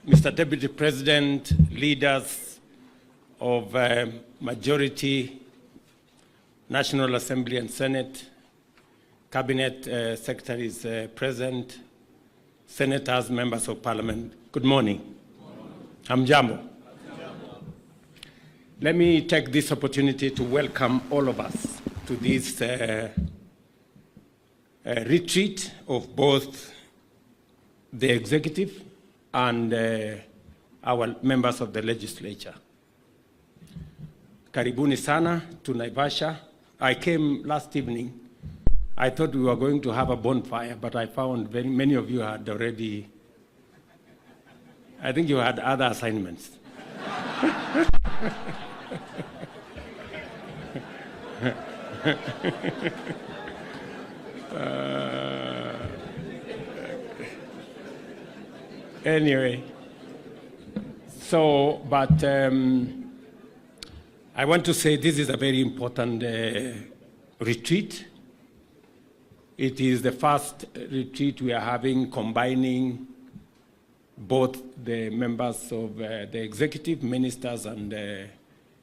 Mr. Deputy President, leaders of majority, National Assembly and Senate, Cabinet secretaries present, senators, members of Parliament, good morning. Hamjambo. Let me take this opportunity to welcome all of us to this retreat of both the executive and our members of the legislature. Karibuni sana to Naivasha. I came last evening. I thought we were going to have a bonfire, but I found very many of you had already, I think you had other assignments. Anyway, so, but I want to say this is a very important retreat. It is the first retreat we are having combining both the members of the executive, ministers and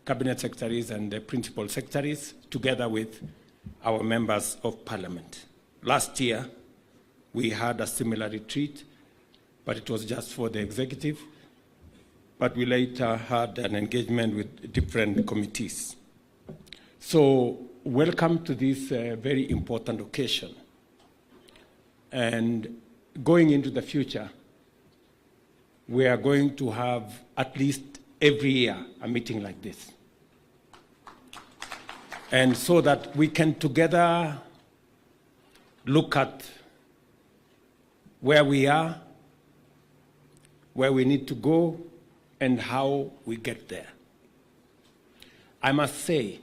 cabinet secretaries and the principal secretaries, together with our members of parliament. Last year, we had a similar retreat, but it was just for the executive. But we later had an engagement with different committees. So welcome to this very important occasion. And going into the future, we are going to have at least every year a meeting like this. And so that we can together look at where we are, where we need to go, and how we get there. I must say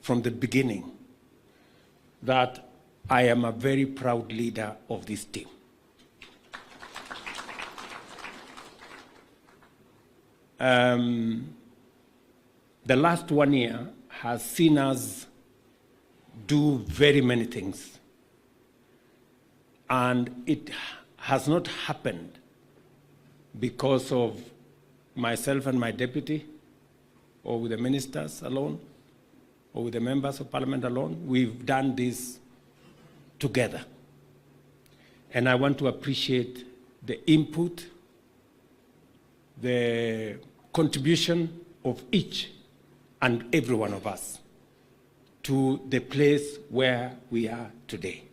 from the beginning that I am a very proud leader of this team. The last 1 year has seen us do very many things. And it has not happened because of myself and my deputy, or with the ministers alone, or with the members of parliament alone. We've done this together. And I want to appreciate the input, the contribution of each and every one of us to the place where we are today.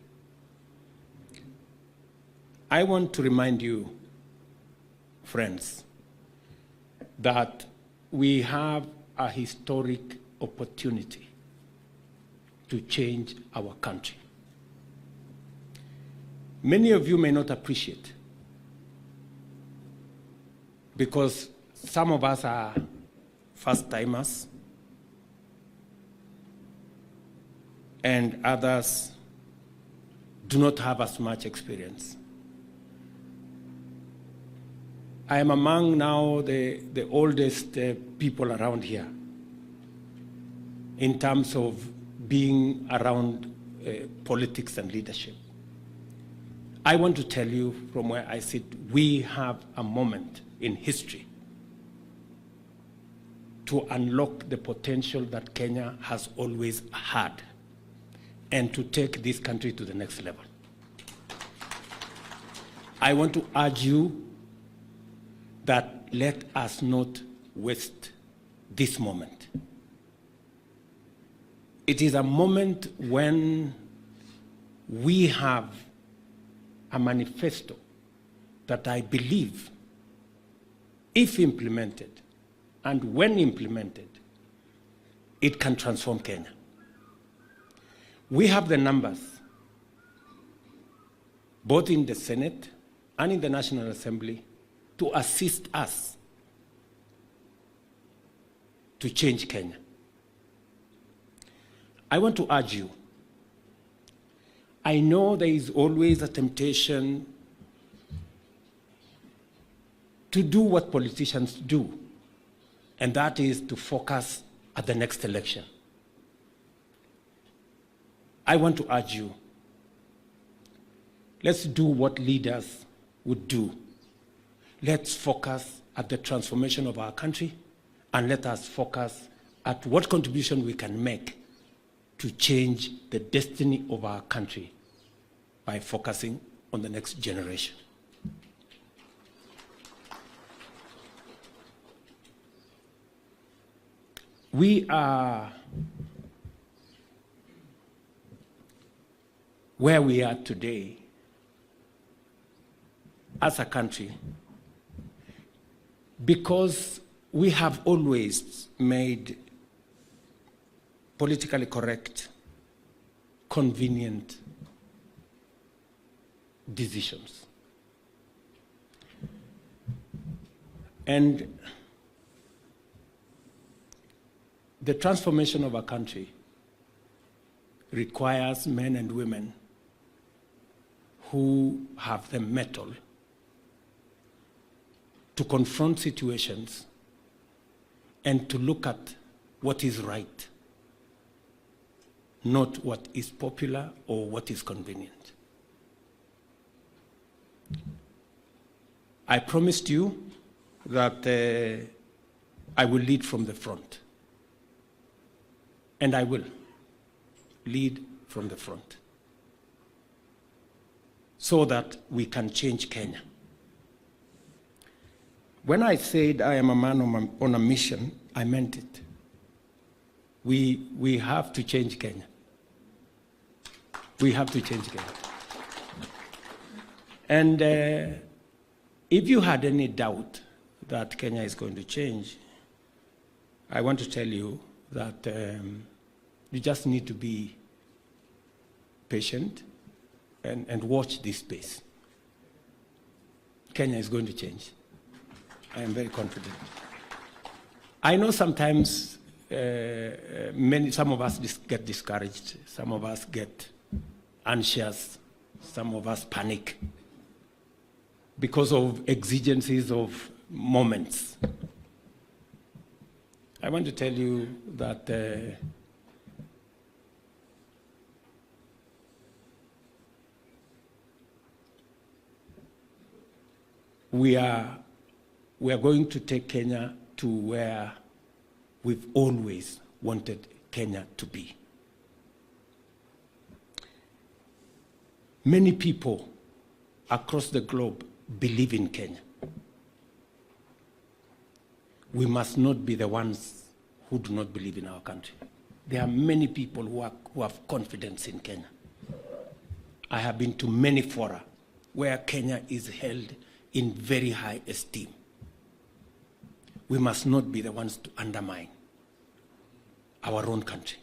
I want to remind you, friends, that we have a historic opportunity to change our country. Many of you may not appreciate, because some of us are first-timers, and others do not have as much experience. I am among now the oldest people around here in terms of being around politics and leadership. I want to tell you from where I sit, we have a moment in history to unlock the potential that Kenya has always had and to take this country to the next level. I want to urge you that let us not waste this moment. It is a moment when we have a manifesto that I believe, if implemented and when implemented, it can transform Kenya. We have the numbers, both in the Senate and in the National Assembly, to assist us to change Kenya. I want to urge you, I know there is always a temptation to do what politicians do, and that is to focus at the next election. I want to urge you, let's do what leaders would do. let's focus at the transformation of our country, and let us focus at what contribution we can make to change the destiny of our country by focusing on the next generation. We are where we are today as a country because we have always made politically correct, convenient decisions. And the transformation of a country requires men and women who have the mettle to confront situations and to look at what is right, not what is popular or what is convenient. I promised you that I will lead from the front. And I will lead from the front so that we can change Kenya. When I said I am a man on a mission, I meant it. We have to change Kenya. We have to change Kenya. And if you had any doubt that Kenya is going to change, I want to tell you that you just need to be patient and watch this space. Kenya is going to change. I am very confident. I know sometimes some of us get discouraged, some of us get anxious, some of us panic because of exigencies of moments. I want to tell you that we are going to take Kenya to where we've always wanted Kenya to be. Many people across the globe believe in Kenya. We must not be the ones who do not believe in our country. There are many people who have confidence in Kenya. I have been to many fora where Kenya is held in very high esteem. We must not be the ones to undermine our own country.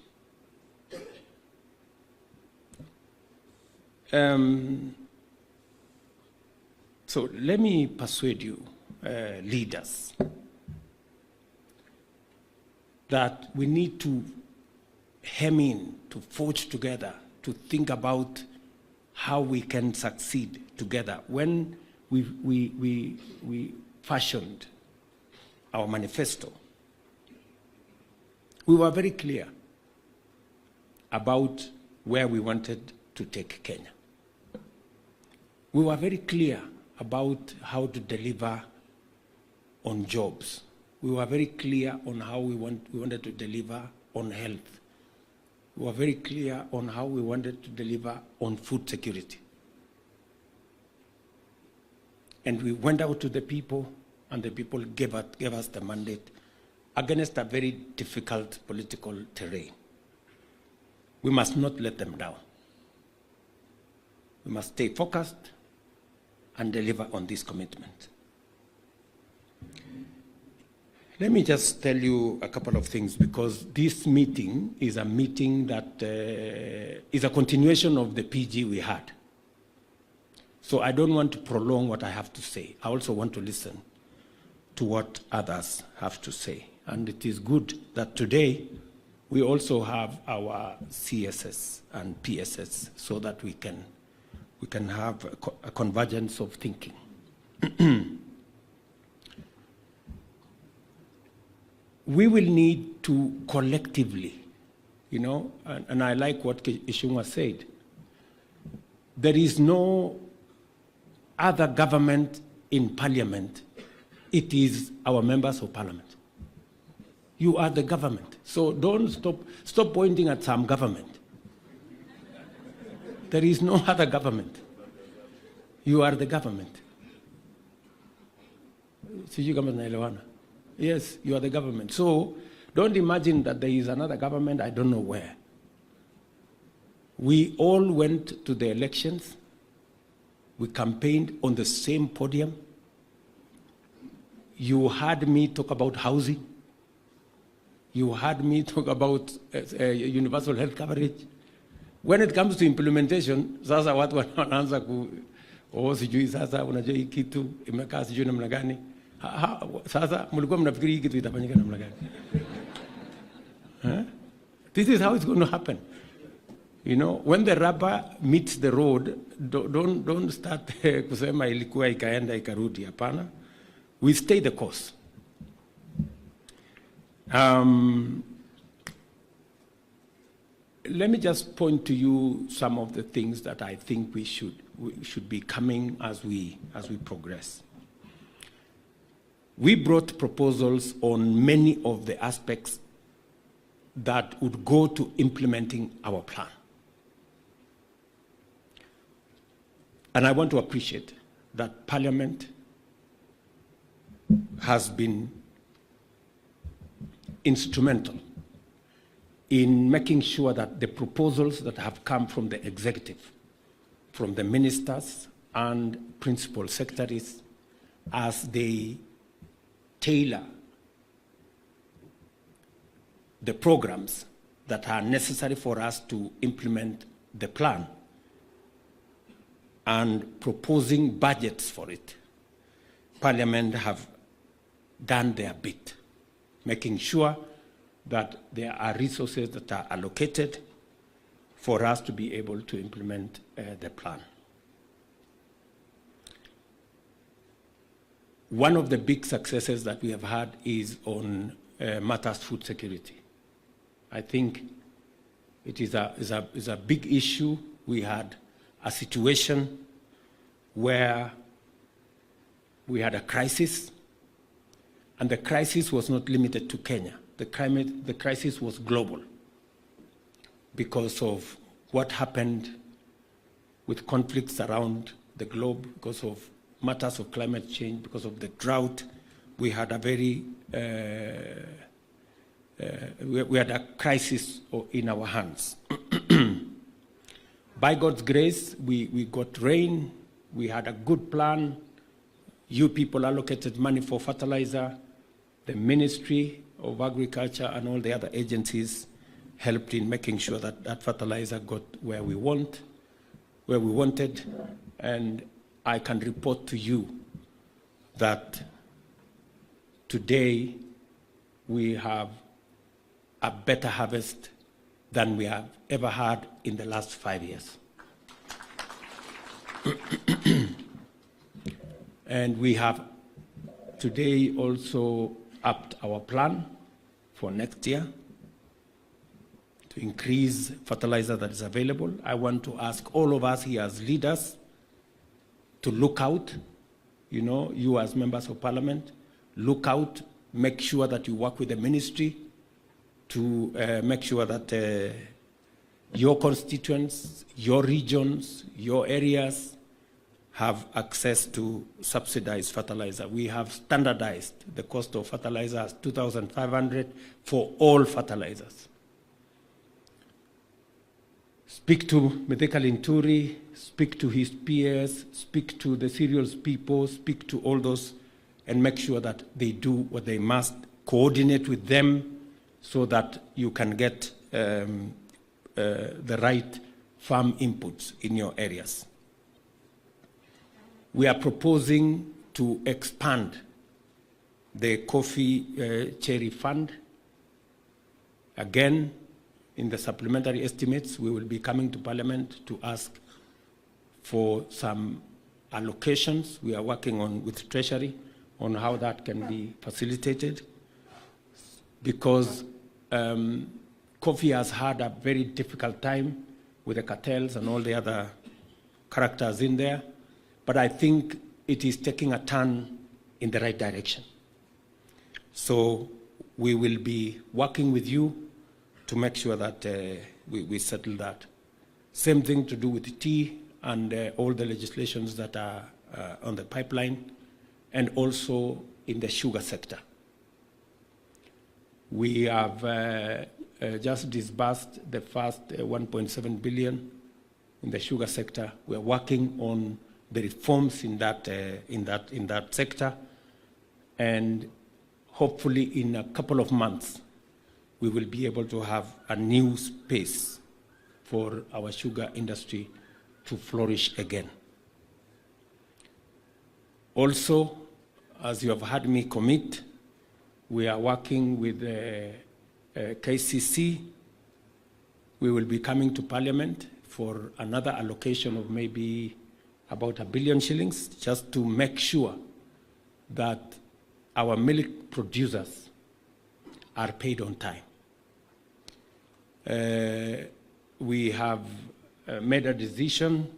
So let me persuade you, leaders, that we need to hem in, to forge together, to think about how we can succeed together. When we fashioned our manifesto, we were very clear about where we wanted to take Kenya. We were very clear about how to deliver on jobs. We were very clear on how we wanted to deliver on health. We were very clear on how we wanted to deliver on food security. And we went out to the people, and the people gave us the mandate against a very difficult political terrain. We must not let them down. We must stay focused and deliver on this commitment. Let me just tell you a couple of things, because this meeting is a meeting that is a continuation of the PG we had. So I don't want to prolong what I have to say. I also want to listen to what others have to say. And it is good that today we also have our CSS and PSS so that we can have a convergence of thinking. We will need to collectively, and I like what Ishunga said, there is no other government in Parliament, it is our members of Parliament. You are the government. So don't stop pointing at some government. There is no other government. You are the government. Yes, you are the government. So don't imagine that there is another government, I don't know where. We all went to the elections. We campaigned on the same podium. You heard me talk about housing. You heard me talk about universal health coverage. When it comes to implementation, sasa watu wanaanza sijui sasa unajua hii kitu imekaa sijui namna gani. Sasa mlikuwa mnafikiri hii kitu itafanyika namna gani? This is how it's going to happen. You know, when the rubber meets the road, don't start kusema ilikuwa ikaenda ikarudi. Hapana. We stay the course. Let me just point to you some of the things that I think we should be coming as we progress. We brought proposals on many of the aspects that would go to implementing our plan. And I want to appreciate that Parliament has been instrumental in making sure that the proposals that have come from the executive, from the ministers and principal secretaries, as they tailor the programs that are necessary for us to implement the plan and proposing budgets for it, Parliament have done their bit, making sure that there are resources that are allocated for us to be able to implement the plan. One of the big successes that we have had is on matters food security. I think it is a big issue. We had a situation where we had a crisis, and the crisis was not limited to Kenya. The crisis was global because of what happened with conflicts around the globe, because of matters of climate change, because of the drought. We had a very we had a crisis in our hands. By God's grace, we got rain. We had a good plan. You people allocated money for fertilizer. The Ministry of Agriculture and all the other agencies helped in making sure that that fertilizer got where we wanted. And I can report to you that today we have a better harvest than we have ever had in the last 5 years. And we have today also upped our plan for next year to increase fertilizer that is available. I want to ask all of us here as leaders to look out, you as members of Parliament, look out, make sure that you work with the ministry to make sure that your constituents, your regions, your areas have access to subsidized fertilizer. We have standardized the cost of fertilizer as $2,500 for all fertilizers. Speak to Mithika Linturi, speak to his peers, speak to the cereals people, speak to all those, and make sure that they do what they must, coordinate with them so that you can get the right farm inputs in your areas. We are proposing to expand the coffee cherry fund. Again, in the supplementary estimates, we will be coming to Parliament to ask for some allocations. We are working with Treasury on how that can be facilitated, because coffee has had a very difficult time with the cartels and all the other characters in there. But I think it is taking a turn in the right direction. So we will be working with you to make sure that we settle that. Same thing to do with the tea and all the legislations that are on the pipeline, and also in the sugar sector. We have just disbursed the first 1.7 billion in the sugar sector. We are working on the reforms in that sector, and hopefully in a couple of months we will be able to have a new space for our sugar industry to flourish again. Also, as you have heard me commit, we are working with KCC. We will be coming to Parliament for another allocation of maybe about 1 billion shillings, just to make sure that our milk producers are paid on time. We have made a decision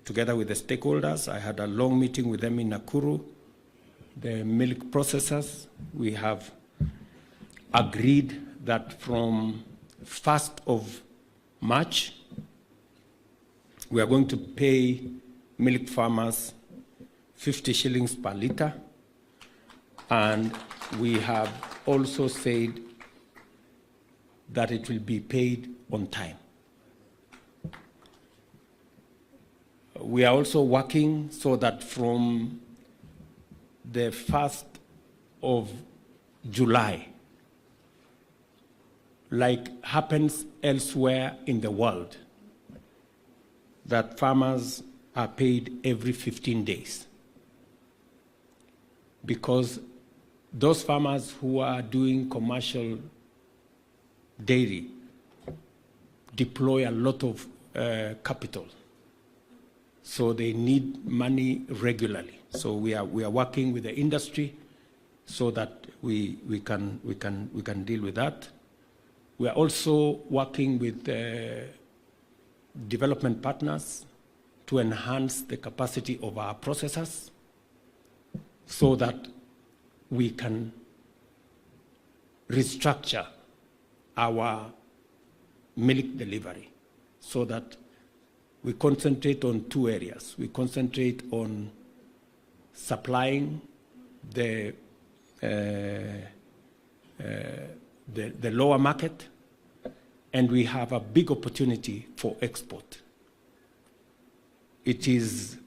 together with the stakeholders. I had a long meeting with them in Nakuru. The milk processors, we have agreed that from 1st of March, we are going to pay milk farmers 50 shillings per litre. And we have also said that it will be paid on time. We are also working so that from the 1st of July, like happens elsewhere in the world, that farmers are paid every 15 days. Because those farmers who are doing commercial dairy deploy a lot of capital. So they need money regularly. So we are working with the industry so that we can deal with that. We are also working with development partners to enhance the capacity of our processors so that we can restructure our milk delivery so that we concentrate on 2 areas. We concentrate on supplying the lower market, and we have a big opportunity for export. It is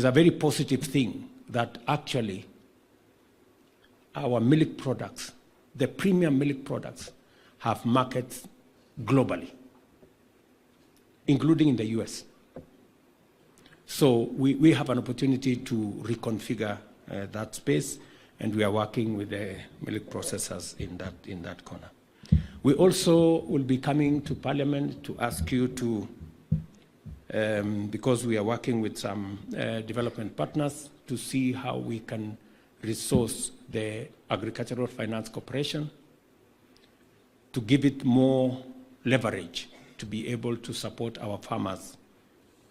a very positive thing that actually our milk products, the premium milk products, have markets globally, including in the US. So we have an opportunity to reconfigure that space, and we are working with the milk processors in that corner. We also will be coming to Parliament to ask you to, because we are working with some development partners, to see how we can resource the Agricultural Finance Corporation to give it more leverage to be able to support our farmers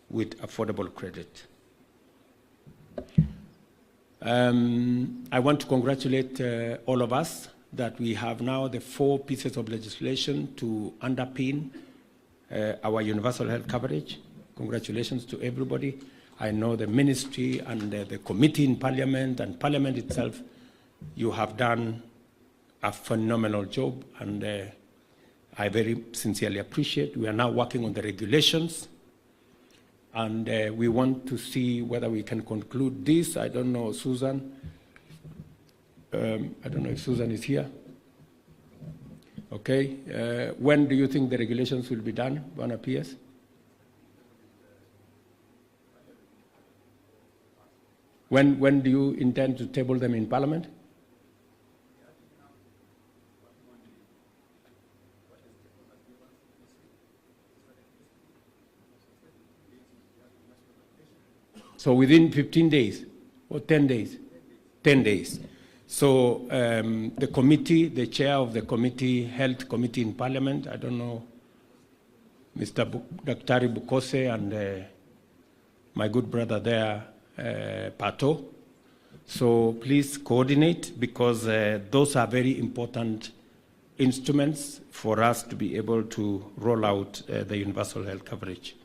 with affordable credit. I want to congratulate all of us that we have now the 4 pieces of legislation to underpin our universal health coverage. Congratulations to everybody. I know the ministry and the committee in Parliament and Parliament itself, you have done a phenomenal job, and I very sincerely appreciate. We are now working on the regulations, and we want to see whether we can conclude this. I don't know, Susan. I don't know if Susan is here. Okay. When do you think the regulations will be done, Bwana PS? When do you intend to table them in Parliament? So within 15 days or 10 days? 10 days. So the committee, the chair of the committee, Health Committee in Parliament, I don't know, Mr. Daktari Bukose and my good brother there, Pato. So please coordinate, because those are very important instruments for us to be able to roll out the universal health coverage.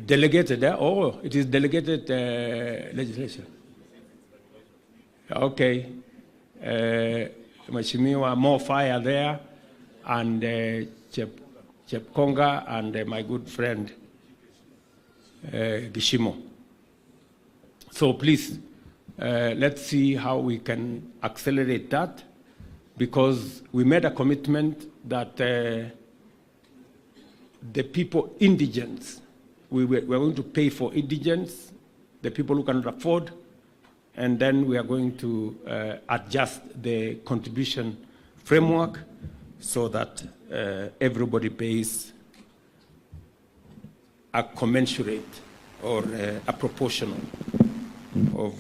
Delegated, oh, it is delegated legislation. Okay. Mheshimiwa, more fire there, and Chepkonga, and my good friend Gishimo. So please, let's see how we can accelerate that, because we made a commitment that the people, indigents, we're going to pay for indigents, the people who cannot afford, and then we are going to adjust the contribution framework so that everybody pays a commensurate or a proportional of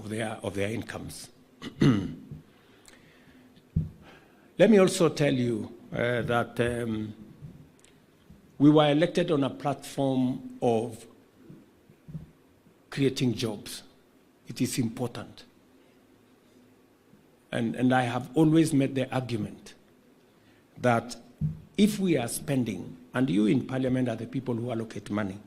their incomes. Let me also tell you that we were elected on a platform of creating jobs. It is important. And I have always made the argument that if we are spending, and you in Parliament are the people who allocate money,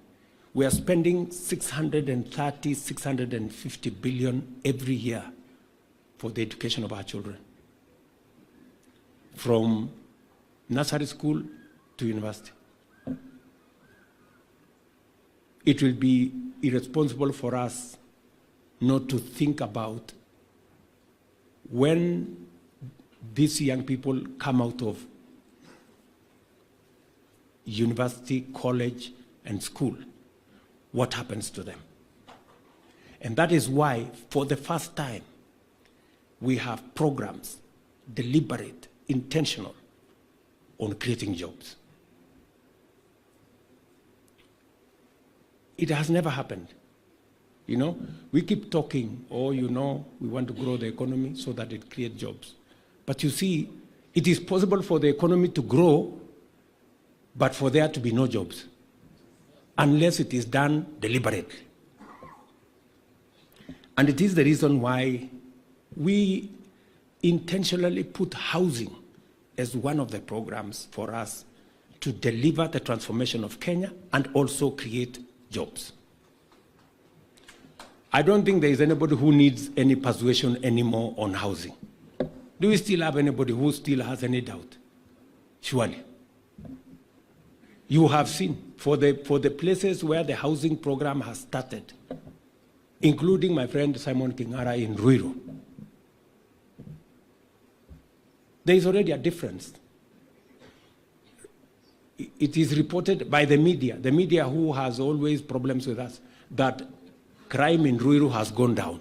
we are spending 630, 650 billion every year for the education of our children, from nursery school to university. It will be irresponsible for us not to think about when these young people come out of university, college, and school, what happens to them. And that is why, for the first time, we have programs, deliberate, intentional, on creating jobs. It has never happened. You know, we keep talking, oh, you know, we want to grow the economy so that it creates jobs. But you see, it is possible for the economy to grow, but for there to be no jobs, unless it is done deliberately. And it is the reason why we intentionally put housing as one of the programs for us to deliver the transformation of Kenya and also create jobs. I don't think there is anybody who needs any persuasion anymore on housing. Do we still have anybody who still has any doubt? Surely. You have seen, for the places where the housing program has started, including my friend Simon Kingara in Ruiru, there is already a difference. It is reported by the media who has always problems with us, that crime in Ruiru has gone down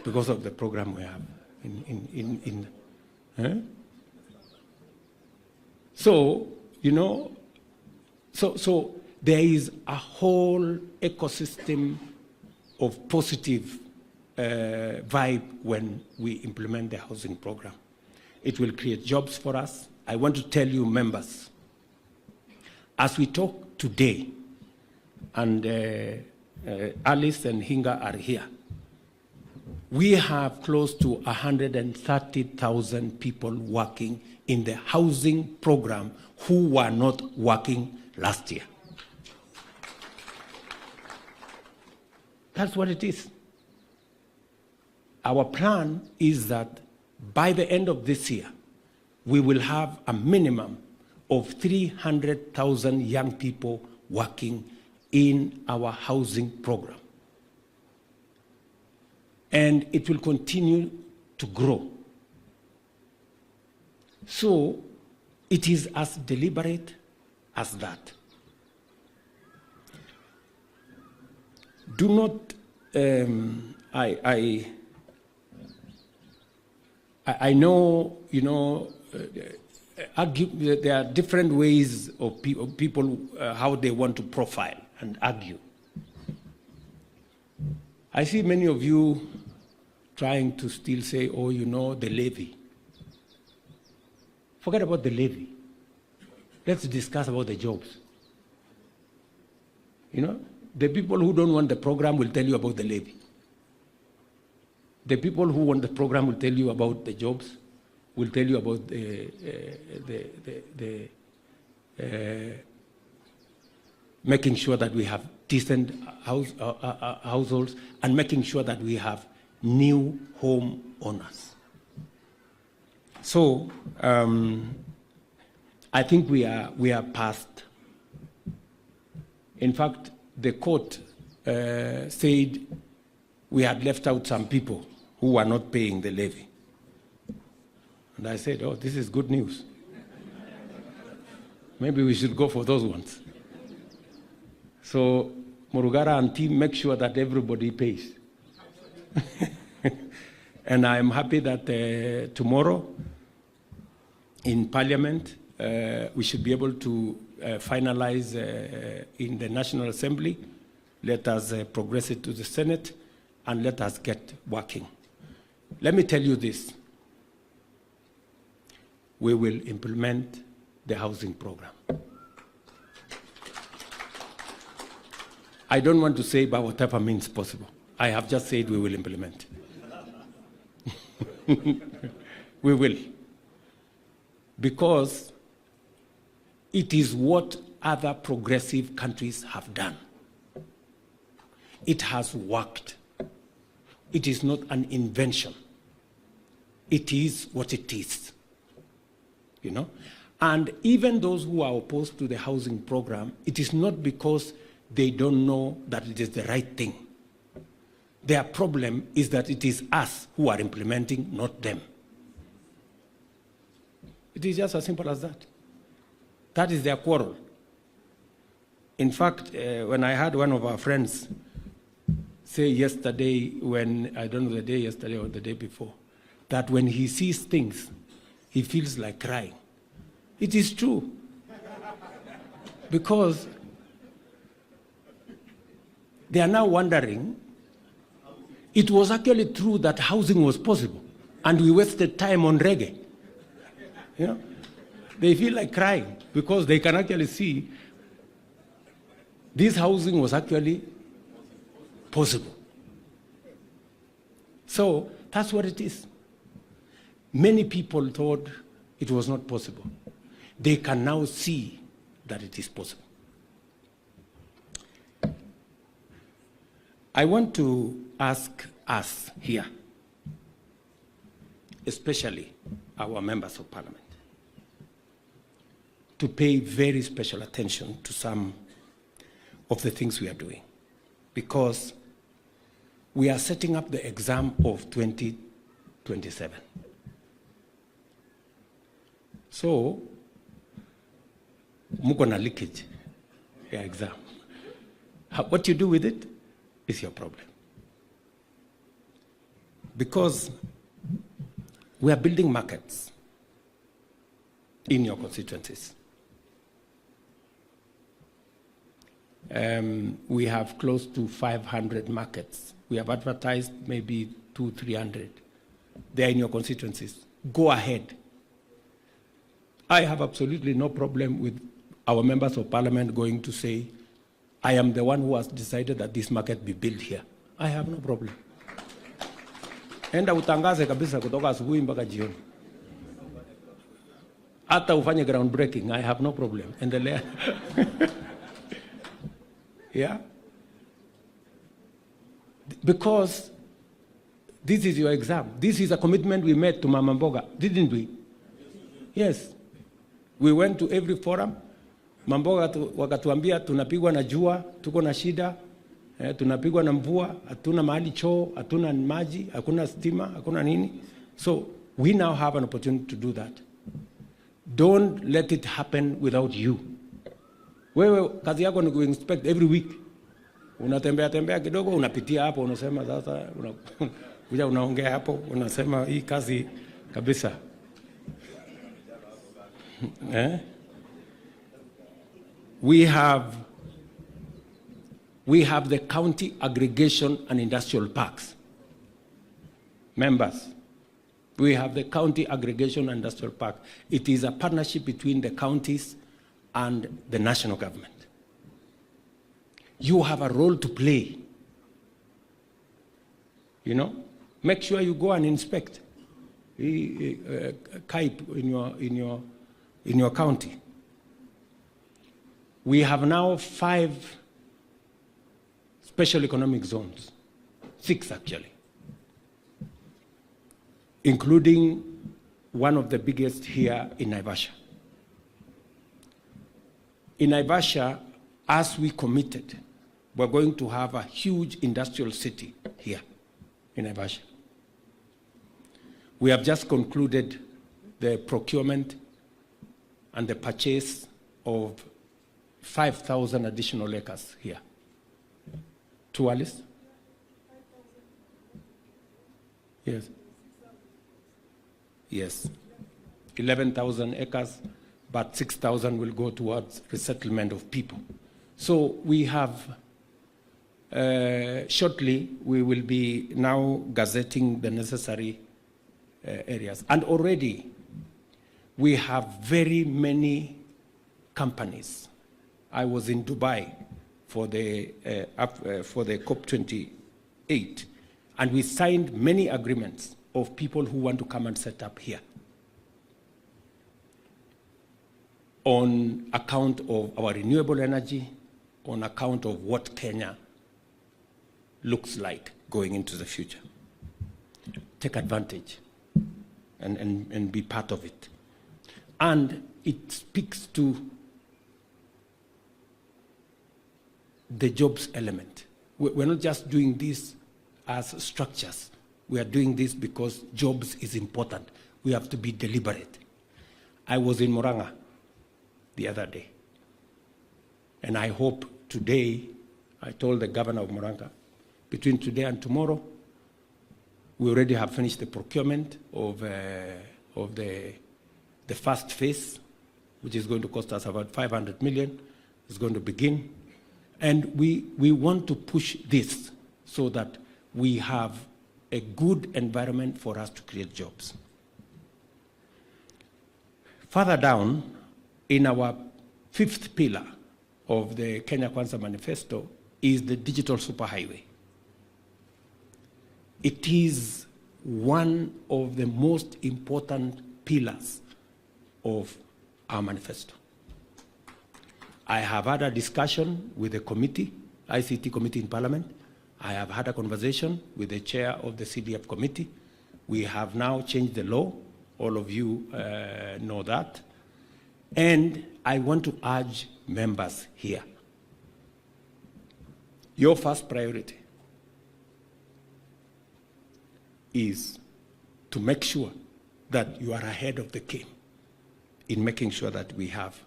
because of the program we have. So, you know, so there is a whole ecosystem of positive vibe when we implement the housing program. It will create jobs for us. I want to tell you, members, as we talk today, and Alice and Hinga are here, we have close to 130,000 people working in the housing program who were not working last year. That's what it is. Our plan is that by the end of this year, we will have a minimum of 300,000 young people working in our housing program. And it will continue to grow. So it is as deliberate as that. Do not, I know, you know, there are different ways of people how they want to profile and argue. I see many of you trying to still say, oh, you know, the levy. Forget about the levy. Let's discuss about the jobs. You know, the people who don't want the program will tell you about the levy. The people who want the program will tell you about the jobs, will tell you about making sure that we have decent households and making sure that we have new home owners. So I think we are past. In fact, the court said we had left out some people who were not paying the levy. And I said, oh, this is good news. Maybe we should go for those ones. So Murugara and team make sure that everybody pays. And I'm happy that tomorrow in Parliament, we should be able to finalize in the National Assembly. Let us progress it to the Senate and let us get working. Let me tell you this. We will implement the housing program. I don't want to say by whatever means possible. I have just said we will implement. We will. Because it is what other progressive countries have done. It has worked. It is not an invention. It is what it is. You know? And even those who are opposed to the housing program, it is not because they don't know that it is the right thing. Their problem is that it is us who are implementing, not them. It is just as simple as that. That is their quarrel. In fact, when I had one of our friends say yesterday, when, I don't know the day yesterday or the day before, that when he sees things, he feels like crying. It is true. Because they are now wondering, it was actually true that housing was possible, and we wasted time on reggae. You know? They feel like crying because they can actually see this housing was actually possible. So that's what it is. Many people thought it was not possible. They can now see that it is possible. I want to ask us here, especially our members of parliament, to pay very special attention to some of the things we are doing, because we are setting up the exam of 2027. So, muko na leakage ya exam. What you do with it is your problem. Because we are building markets in your constituencies. We have close to 500 markets. We have advertised maybe 200-300. They are in your constituencies. Go ahead. I have absolutely no problem with our members of parliament going to say, I am the one who has decided that this market be built here. I have no problem. Enda utangaze kabisa kutoka asubuhi mpaka jioni. Hata ufanye groundbreaking, I have no problem. Endelea. Yeah? Because this is your exam. This is a commitment we made to Mama Mboga, didn't we? Yes. We went to every forum. Mamboga wakatuambia tunapigwa na jua, tuko na shida, tunapigwa na mvua, hatuna mahali choo, hatuna maji, hakuna stima, hakuna nini. So we now have an opportunity to do that. Don't let it happen without you. Wewe kazi yako ni kuinspect every week. Unatembea tembea kidogo, unapitia hapo, unasema sasa, kuja unaongea hapo, unasema hii kazi kabisa. We have the county aggregation and industrial parks. Members, we have the county aggregation and industrial park. It is a partnership between the counties and the national government. You have a role to play. You know, make sure you go and inspect KAIP in your county. We have now 5 special economic zones, 6 actually, including one of the biggest here in Naivasha. In Naivasha, as we committed, we're going to have a huge industrial city here in Naivasha. We have just concluded the procurement and the purchase of 5,000 additional acres here. True, Alice? Yes. Yes. 11,000 acres, but 6,000 will go towards resettlement of people. So we have, shortly, we will be now gazetting the necessary areas. And already, we have very many companies. I was in Dubai for the COP28, and we signed many agreements of people who want to come and set up here on account of our renewable energy, on account of what Kenya looks like going into the future. Take advantage and be part of it. And it speaks to the jobs element. We're not just doing this as structures. We are doing this because jobs is important. We have to be deliberate. I was in Murang'a the other day, and I hope today, I told the governor of Murang'a, between today and tomorrow, we already have finished the procurement of the first phase, which is going to cost us about 500 million. It's going to begin. And we want to push this so that we have a good environment for us to create jobs. Further down, in our 5th pillar of the Kenya Kwanza Manifesto is the digital superhighway. It is one of the most important pillars of our manifesto. I have had a discussion with the committee, ICT committee in Parliament. I have had a conversation with the chair of the CDF committee. We have now changed the law. All of you know that. And I want to urge members here. Your first priority is to make sure that you are ahead of the game in making sure that we have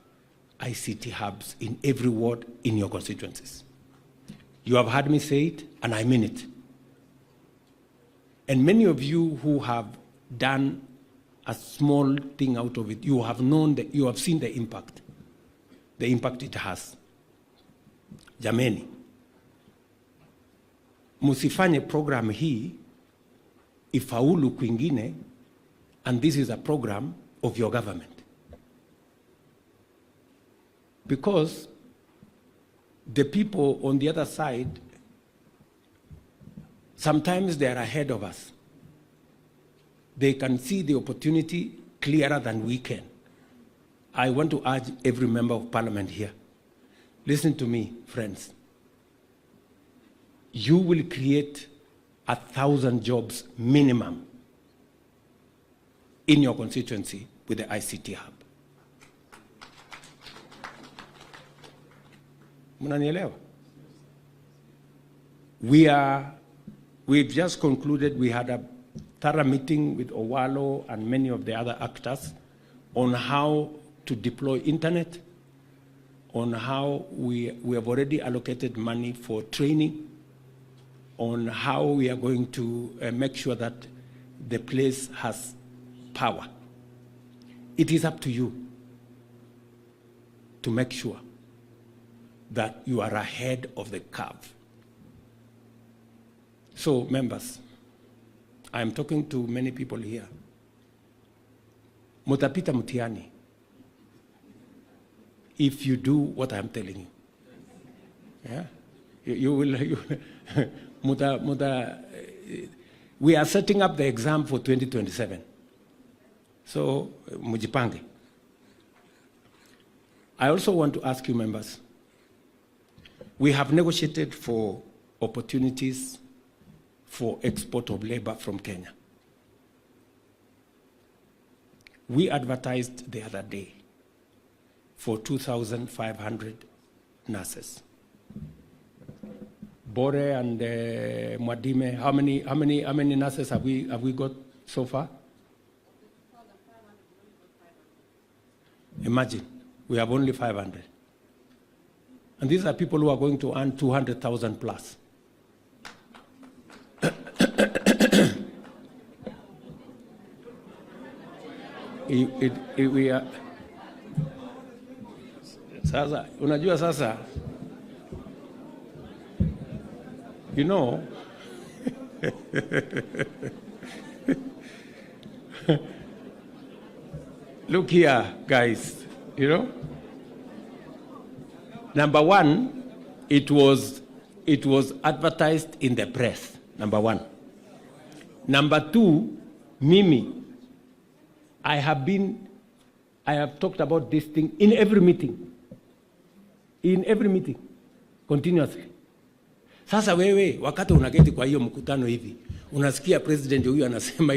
ICT hubs in every ward in your constituencies. You have heard me say it, and I mean it. And many of you who have done a small thing out of it, you have known that, you have seen the impact it has. Jameni, musifanye program hii ifaulu kwingine, and this is a program of your government. Because the people on the other side, sometimes they are ahead of us. They can see the opportunity clearer than we can. I want to urge every member of Parliament here, listen to me, friends. You will create 1,000 jobs minimum in your constituency with the ICT hub. Mnanielewa? We've just concluded, we had a thorough meeting with Owalo and many of the other actors on how to deploy internet, on how we have already allocated money for training, on how we are going to make sure that the place has power. It is up to you to make sure that you are ahead of the curve. So, members, I am talking to many people here. Mutapita mtihani if you do what I'm telling you. Yeah? You will, we are setting up the exam for 2027. So, mujipange. I also want to ask you members, we have negotiated for opportunities for export of labor from Kenya. We advertised the other day for 2,500 nurses. Bore and Mwadime, how many nurses have we got so far? Imagine, we have only 500. And these are people who are going to earn 200,000 plus. We are, sasa, unajua sasa, you know, look here, guys, you know, number one, it was advertised in the press, number one. Number two, Mimi, I have talked about this thing in every meeting, continuously. Sasa wewe, wakati unaketi kwa hiyo mkutano hivi, unasikia president huyu anasema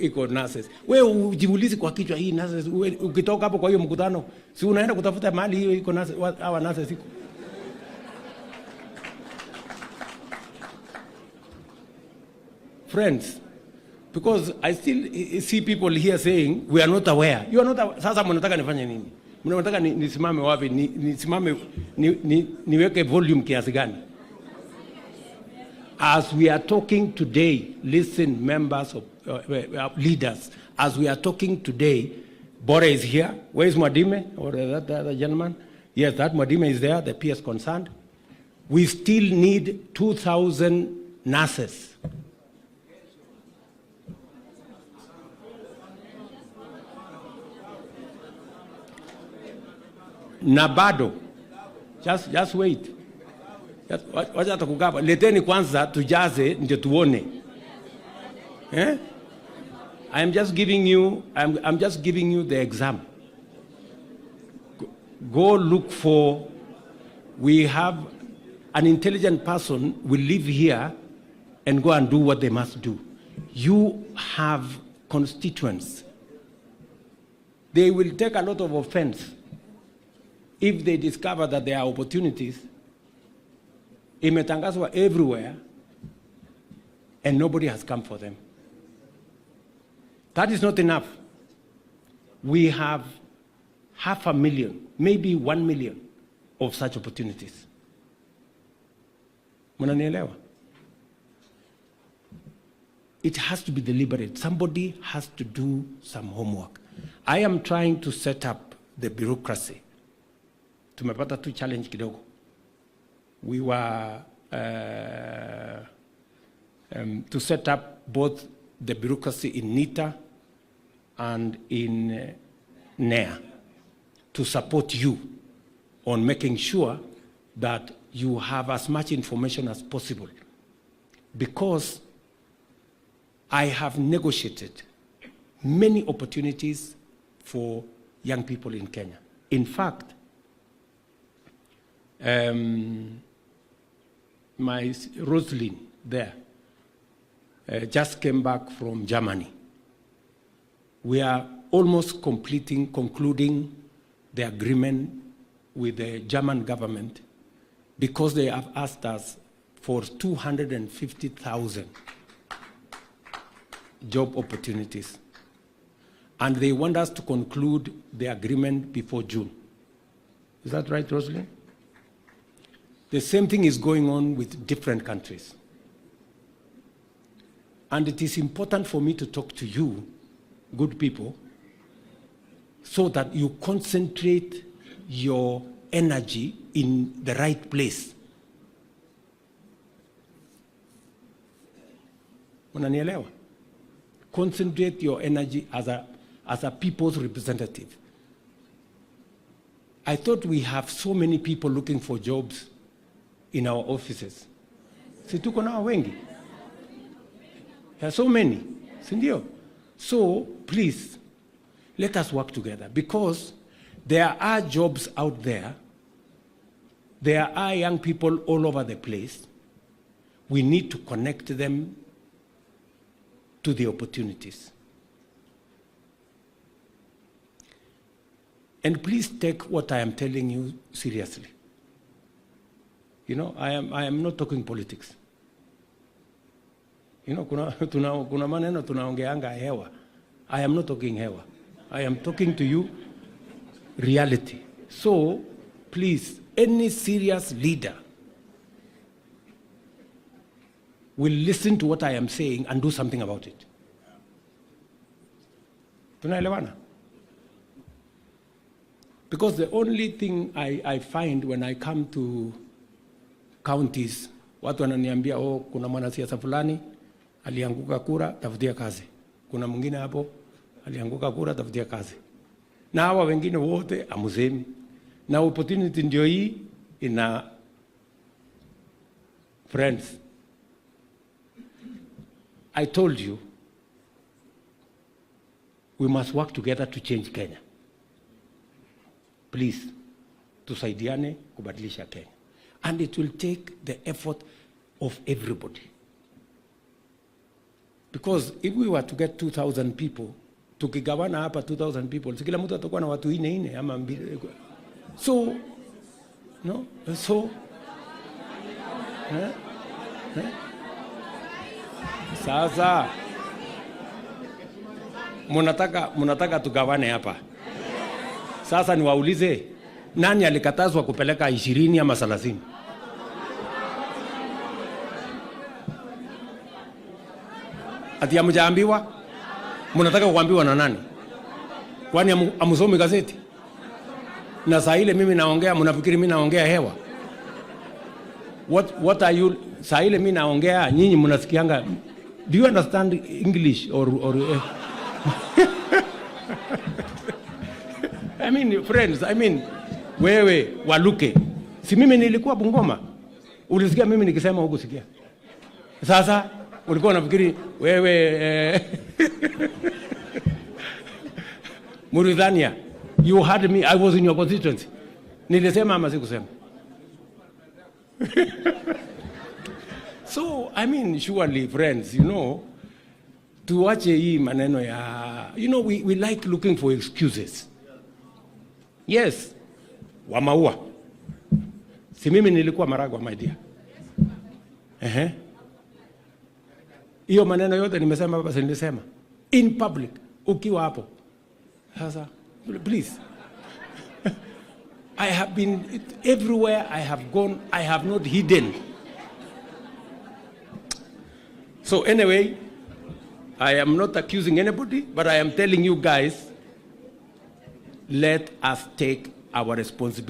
iko nurses. Wewe ujiulize kwa kichwa hii nurses, ukitoka hapo kwa hiyo mkutano, si unaenda kutafuta mahali hiyo iko nurses, hawa nurses iko. Friends, because I still see people here saying we are not aware. You are not aware. Sasa mnataka nifanye nini? Mnataka nisimame wapi? Nisimame niweke volume kiasi gani? As we are talking today, listen, members of leaders, as we are talking today, Bore is here. Where is Mwadime? Or that other gentleman? Yes, that Mwadime is there, the PS concerned. We still need 2,000 nurses. Nabado, just wait. Wacha tukugaba. Leteni kwanza tujaze ndio tuone. I'm just giving you the exam. Go look for, we have an intelligent person will live here and go and do what they must do. You have constituents. They will take a lot of offense if they discover that there are opportunities. Imetangazwa everywhere and nobody has come for them. That is not enough. We have 500,000, maybe 1 million of such opportunities. Mnanielewa? It has to be deliberate. Somebody has to do some homework. I am trying to set up the bureaucracy. Tumepata tu challenge kidogo. We were to set up both the bureaucracy in NITA and in NEA to support you on making sure that you have as much information as possible. Because I have negotiated many opportunities for young people in Kenya. In fact, my Rosalind there just came back from Germany. We are almost concluding the agreement with the German government because they have asked us for 250,000 job opportunities. And they want us to conclude the agreement before June. Is that right, Rosalind? The same thing is going on with different countries. And it is important for me to talk to you, good people, so that you concentrate your energy in the right place. Unanielewa? Concentrate your energy as a people's representative. I thought we have so many people looking for jobs in our offices. Si tuko nao wengi? There are so many, si ndio? So please, let us work together, because there are jobs out there. There are young people all over the place. We need to connect them to the opportunities. And please take what I am telling you seriously. You know, I am not talking politics. You know, kuna maneno tunaongeanga hewa. I am not talking hewa. I am talking to you reality. So, please, any serious leader will listen to what I am saying and do something about it. Tunaelewana? Because the only thing I find when I come to counties, watu wananiambia, oh, kuna mwanasiasa fulani alianguka kura, tafutia kazi. Kuna mwingine hapo alianguka kura, tafutia kazi. Na hawa wengine wote amuzemi. Na opportunity ndio hii ina friends. I told you, we must work together to change Kenya. Please, tusaidiane kubadilisha Kenya. And it will take the effort of everybody. Because if we were to get 2,000 people, tukigawana hapa 2,000 people, si kila mtu atakuwa na watu ine ama mbili. So, no? So, sasa, munataka tugawane hapa. Sasa niwaulize, nani alikatazwa kupeleka 20 ama 30? Ati hamjaambiwa? Mnataka kuambiwa na nani? Kwani amusomi gazeti? Na saa ile mimi naongea, mnafikiri mimi naongea hewa? What are you? Saa ile mimi naongea, nyinyi mnasikianga? Do you understand English or I mean, friends, wewe waluke. Si mimi nilikuwa Bungoma. Ulisikia mimi nikisema huko sikia. Sasa ulikuwa unafikiri wewe Mauritania, you heard me, I was in your constituency. Nilisema ama sikusema? So, surely, friends, tuache hii maneno ya, we like looking for excuses. Yes, wamaua. Si mimi nilikuwa Maragwa, my dear. Hiyo maneno yote nimesema hapa, si nilisema in public ukiwa hapo. Sasa, please. I have been everywhere I have gone, I have not hidden. So anyway, I am not accusing anybody, but I am telling you guys, let us take our responsibility.